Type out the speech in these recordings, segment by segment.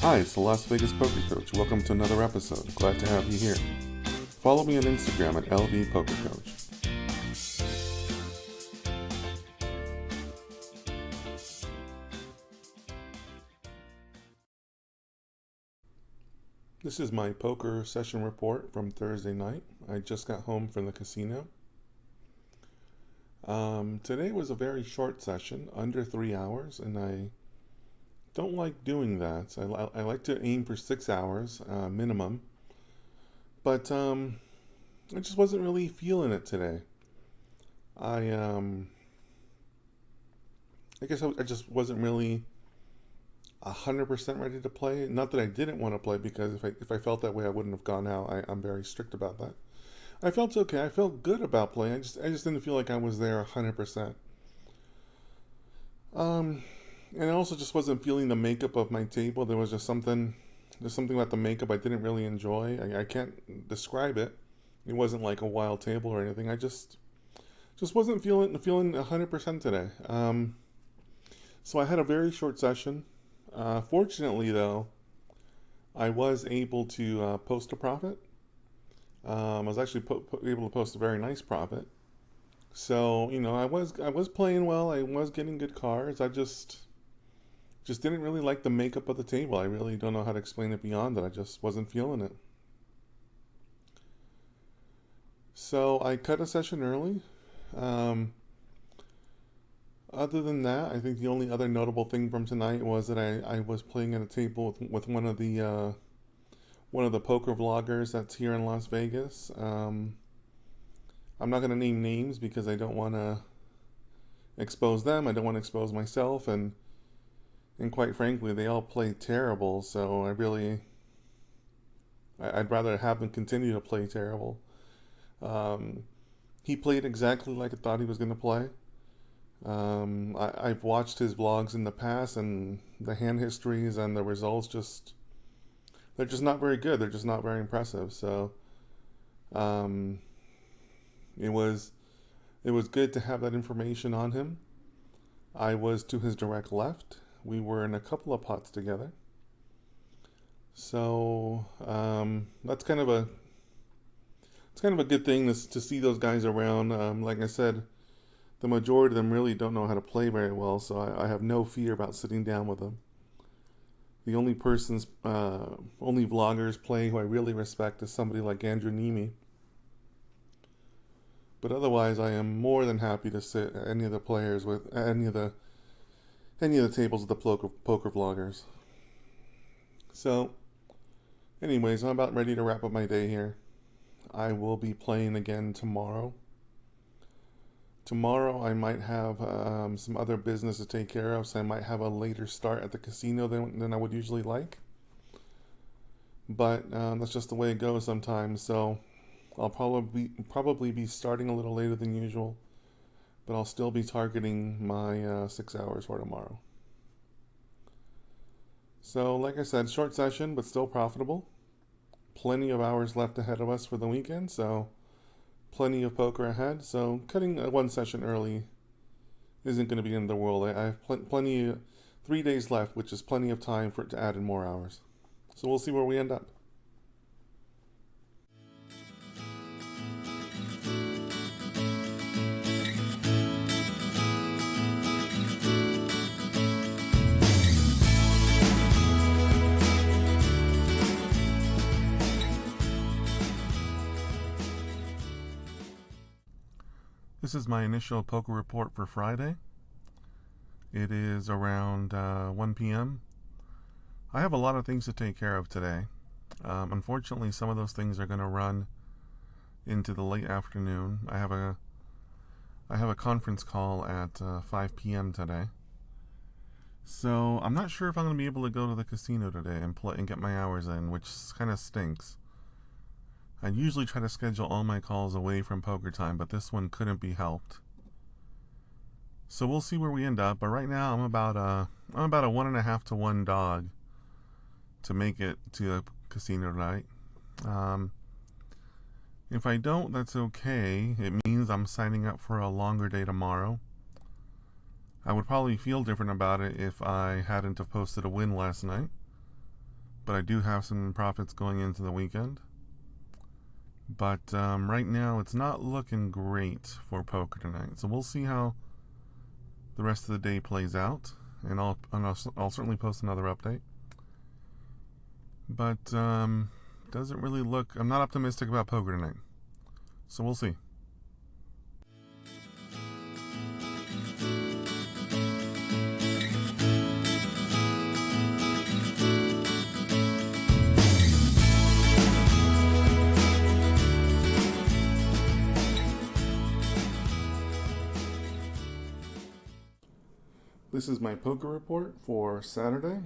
Hi, it's the Las Vegas Poker Coach. Welcome to another episode. Glad to have you here. Follow me on Instagram at LVPokerCoach. This is my poker session report from Thursday night. I just got home from the casino. Today was a very short session, under 3 hours, and I don't like doing that. I like to aim for 6 hours minimum, but I just wasn't really feeling it today. I I guess I just wasn't really 100% ready to play. Not that I didn't want to play, because if I felt that way, I wouldn't have gone out. I'm very strict about that. I felt okay. I felt good about playing. I just didn't feel like I was there 100%. Um, and I also just wasn't feeling the makeup of my table. There's something about the makeup I didn't really enjoy. I can't describe it. It wasn't like a wild table or anything. I just wasn't feeling 100% today. So I had a very short session. Fortunately, though, I was able to post a profit. I was actually able to post a very nice profit. So I was playing well. I was getting good cards. I just didn't really like the makeup of the table. I really don't know how to explain it beyond that. I just wasn't feeling it. So I cut a session early. Um, Other than that, I think the only other notable thing from tonight was that I was playing at a table with one of the poker vloggers that's here in Las Vegas. I'm not going to name names because I don't want to expose them. I don't want to expose myself, and quite frankly, they all play terrible. So I'd rather have them continue to play terrible. Um, he played exactly like I thought he was going to play. I've watched his vlogs in the past, and the hand histories and the results they're just not very good. They're just not very impressive. So um, it was it was good to have that information on him. I was to his direct left. We were in a couple of pots together. So it's kind of a good thing to see those guys around. Like I said, the majority of them really don't know how to play very well, so I have no fear about sitting down with them. The only vloggers playing who I really respect is somebody like Andrew Nemi. But otherwise, I am more than happy to sit at any of the players with any of the tables of the poker vloggers. So, anyways, I'm about ready to wrap up my day here. I will be playing again tomorrow. Tomorrow I might have some other business to take care of, so I might have a later start at the casino than I would usually like. But that's just the way it goes sometimes. So I'll probably be starting a little later than usual, but I'll still be targeting my 6 hours for tomorrow. So like I said, short session, but still profitable. Plenty of hours left ahead of us for the weekend, so plenty of poker ahead. So cutting one session early isn't going to be in the world. I have plenty, 3 days left, which is plenty of time for it to add in more hours. So we'll see where we end up. This is my initial poker report for Friday. It is around 1 p.m. I have a lot of things to take care of today. Unfortunately, some of those things are going to run into the late afternoon. I have a conference call at 5 p.m. today. So I'm not sure if I'm going to be able to go to the casino today and play and get my hours in, which kind of stinks. I usually try to schedule all my calls away from poker time, but this one couldn't be helped. So we'll see where we end up. But right now, I'm about a 1.5 to 1 dog to make it to the casino tonight. If I don't, that's okay. It means I'm signing up for a longer day tomorrow. I would probably feel different about it if I hadn't have posted a win last night. but I do have some profits going into the weekend. But right now, it's not looking great for poker tonight. So we'll see how the rest of the day plays out, and I'll certainly post another update. But doesn't really look. I'm not optimistic about poker tonight. So we'll see. This is my poker report for Saturday.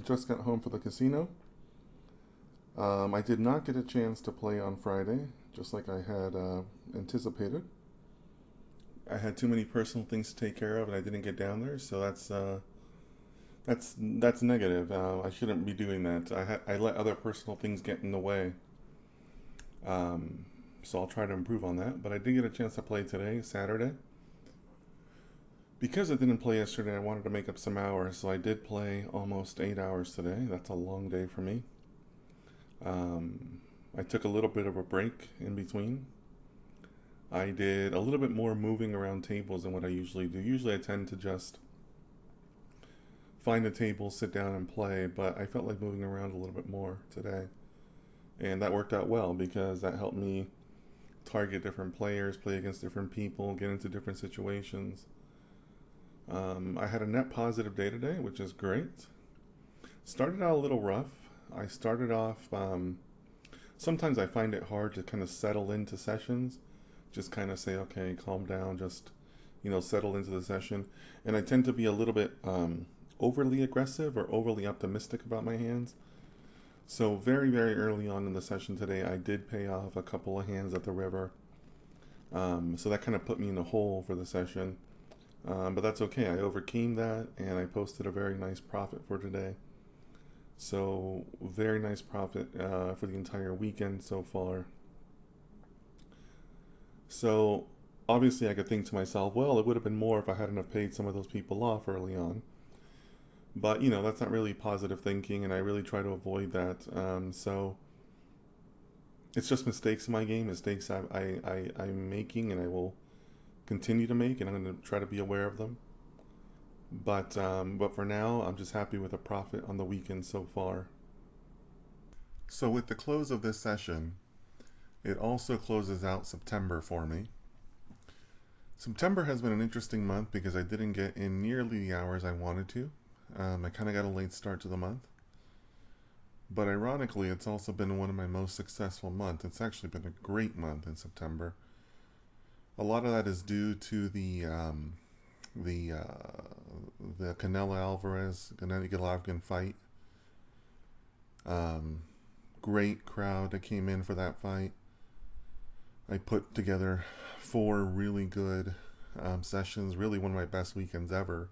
Just got home from the casino. I did not get a chance to play on Friday, just like I had anticipated. I had too many personal things to take care of, and I didn't get down there. So that's negative. I shouldn't be doing that. I let other personal things get in the way. So I'll try to improve on that. But I did get a chance to play today, Saturday. Because I didn't play yesterday, I wanted to make up some hours, so I did play almost 8 hours today. That's a long day for me. I took a little bit of a break in between. I did a little bit more moving around tables than what I usually do. Usually I tend to just find a table, sit down and play, but I felt like moving around a little bit more today. And that worked out well because that helped me target different players, play against different people, get into different situations. I had a net positive day today, which is great. Started out a little rough. I started off, sometimes I find it hard to kind of settle into sessions. Just kind of say, okay, calm down, just, settle into the session. And I tend to be a little bit overly aggressive or overly optimistic about my hands. So very, very early on in the session today, I did pay off a couple of hands at the river. So that kind of put me in a hole for the session. But that's okay. I overcame that, and I posted a very nice profit for today. So very nice profit for the entire weekend so far. So obviously I could think to myself, well, it would have been more if I hadn't have paid some of those people off early on. But, that's not really positive thinking, and I really try to avoid that. So it's just mistakes in my game, mistakes I'm making, and I will continue to make, and I'm going to try to be aware of them. But for now, I'm just happy with the profit on the weekend so far. So with the close of this session, it also closes out September for me. September has been an interesting month because I didn't get in nearly the hours I wanted to. I kind of got a late start to the month. But ironically, it's also been one of my most successful months. It's actually been a great month in September. A lot of that is due to the Canelo Alvarez Gennady Golovkin fight. Great crowd that came in for that fight. I put together 4 really good sessions, really one of my best weekends ever.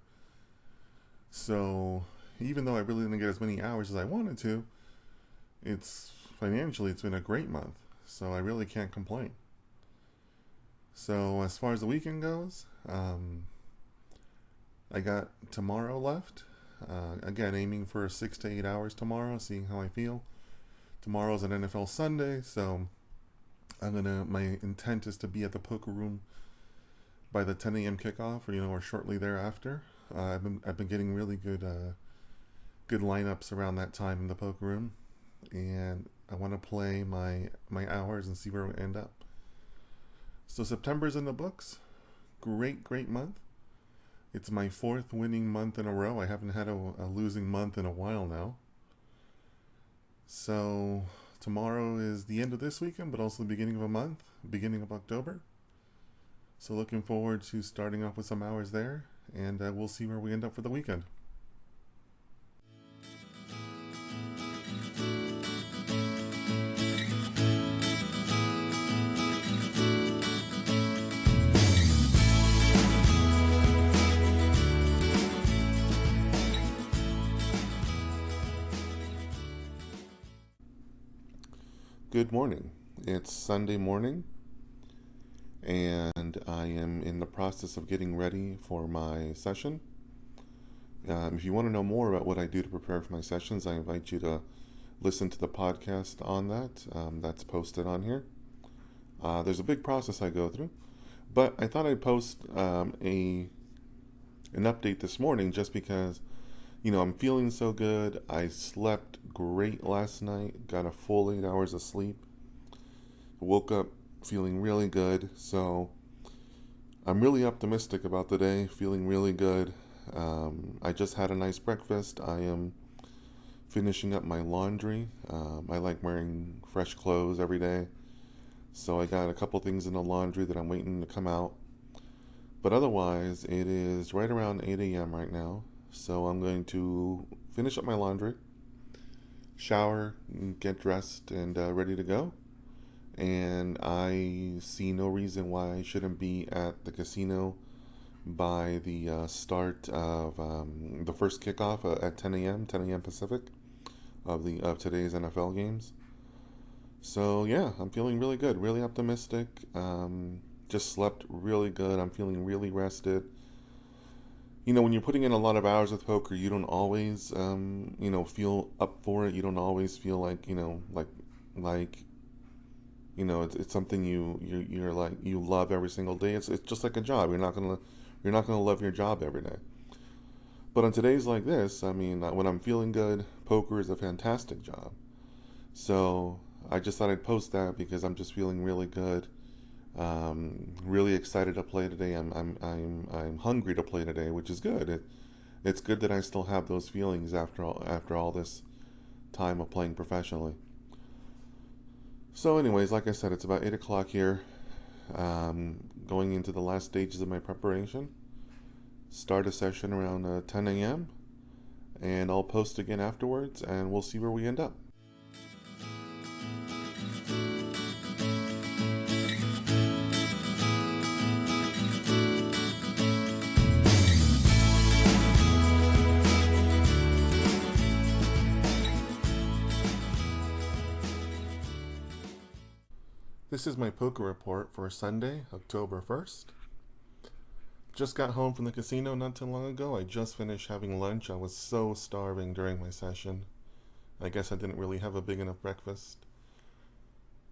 So even though I really didn't get as many hours as I wanted to, it's been a great month. So I really can't complain. So as far as the weekend goes, I got tomorrow left. Again, aiming for 6 to 8 hours tomorrow, seeing how I feel. Tomorrow's an NFL Sunday, so my intent is to be at the poker room by the 10 a.m. kickoff, or shortly thereafter. I've been getting really good lineups around that time in the poker room, and I want to play my hours and see where we end up. So September's in the books. Great month. It's my 4th winning month in a row. I haven't had a losing month in a while now. So tomorrow is the end of this weekend, but also the beginning of a month, beginning of October. So looking forward to starting off with some hours there, and we'll see where we end up for the weekend. Good morning. It's Sunday morning, and I am in the process of getting ready for my session. If you want to know more about what I do to prepare for my sessions, I invite you to listen to the podcast on that. That's posted on here. There's a big process I go through, but I thought I'd post an update this morning just because I'm feeling so good. I slept great last night. Got a full 8 hours of sleep. Woke up feeling really good. So I'm really optimistic about the day. Feeling really good. I just had a nice breakfast. I am finishing up my laundry. I like wearing fresh clothes every day. So I got a couple things in the laundry that I'm waiting to come out. But otherwise, it is right around 8 a.m. right now. So I'm going to finish up my laundry, shower, get dressed, and ready to go. And I see no reason why I shouldn't be at the casino by the start of the first kickoff at 10 a.m. Pacific of today's NFL games. So yeah, I'm feeling really good, really optimistic. Just slept really good. I'm feeling really rested. When you're putting in a lot of hours with poker, you don't always, feel up for it. You don't always feel like, like, it's something you're like you love every single day. It's just like a job. You're not gonna love your job every day. But on today's like this, I mean, when I'm feeling good, poker is a fantastic job. So I just thought I'd post that because I'm just feeling really good. Really excited to play today. I'm hungry to play today, which is good. It's good that I still have those feelings after all this time of playing professionally. So, anyways, like I said, it's about 8 o'clock here. Going into the last stages of my preparation. Start a session around 10 a.m. and I'll post again afterwards, and we'll see where we end up. This is my poker report for Sunday, October 1st. Just got home from the casino not too long ago. I just finished having lunch. I was so starving during my session. I guess I didn't really have a big enough breakfast.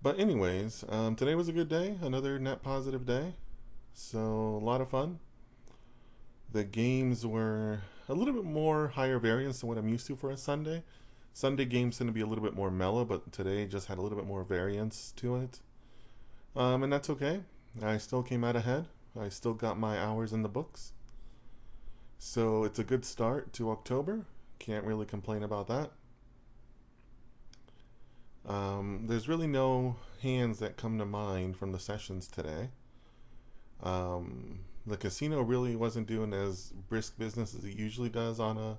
But anyways, today was a good day. Another net positive day. So a lot of fun. The games were a little bit more higher variance than what I'm used to for a Sunday. Sunday games tend to be a little bit more mellow, but today just had a little bit more variance to it. And that's okay. I still came out ahead. I still got my hours in the books. So it's a good start to October. Can't really complain about that. There's really no hands that come to mind from the sessions today. The casino really wasn't doing as brisk business as it usually does on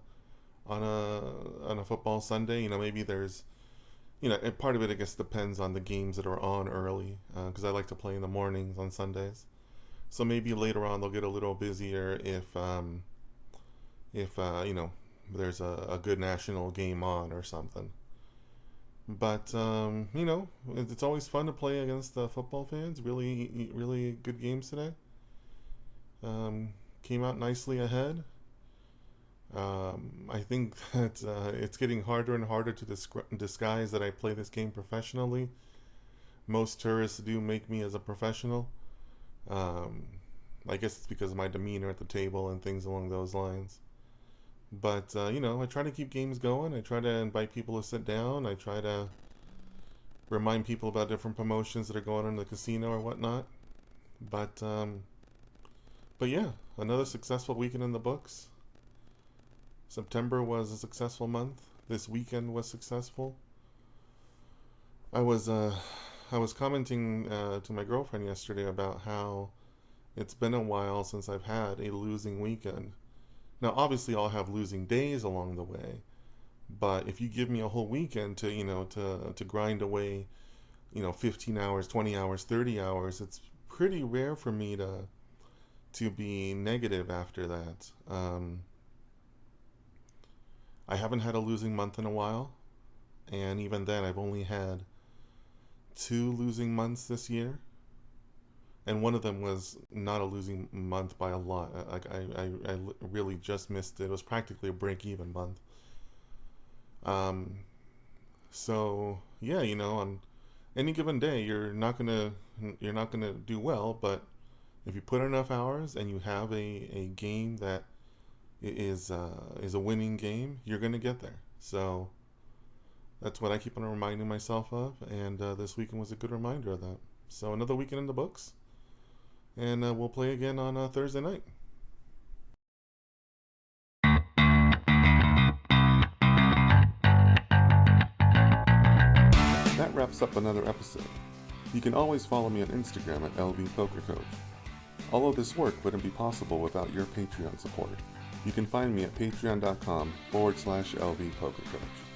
a football Sunday. Maybe there's and part of it I guess depends on the games that are on early because I like to play in the mornings on Sundays. So maybe later on they'll get a little busier if there's a good national game on or something. But it's always fun to play against the football fans. Really, really good games today. Came out nicely ahead. I think that it's getting harder and harder to disguise that I play this game professionally. Most tourists do make me as a professional. I guess it's because of my demeanor at the table and things along those lines. But, I try to keep games going. I try to invite people to sit down. I try to remind people about different promotions that are going on in the casino or whatnot. But yeah, another successful weekend in the books. September was a successful month. This weekend was successful. I was commenting to my girlfriend yesterday about how it's been a while since I've had a losing weekend. Now, obviously, I'll have losing days along the way, but if you give me a whole weekend to grind away, 15 hours, 20 hours, 30 hours, it's pretty rare for me to be negative after that. I haven't had a losing month in a while, and even then, I've only had 2 losing months this year, and one of them was not a losing month by a lot. I really just missed it. It was practically a break-even month. So yeah, on any given day, you're not gonna do well, but if you put enough hours and you have a game that is a winning game, you're gonna get there. So that's what I keep on reminding myself of, and this weekend was a good reminder of that. So another weekend in the books, and we'll play again on Thursday night. That wraps up another episode. You can always follow me on Instagram at LVPokerCoach. All of this work wouldn't be possible without your Patreon support. You can find me at patreon.com/LVPokerCoach.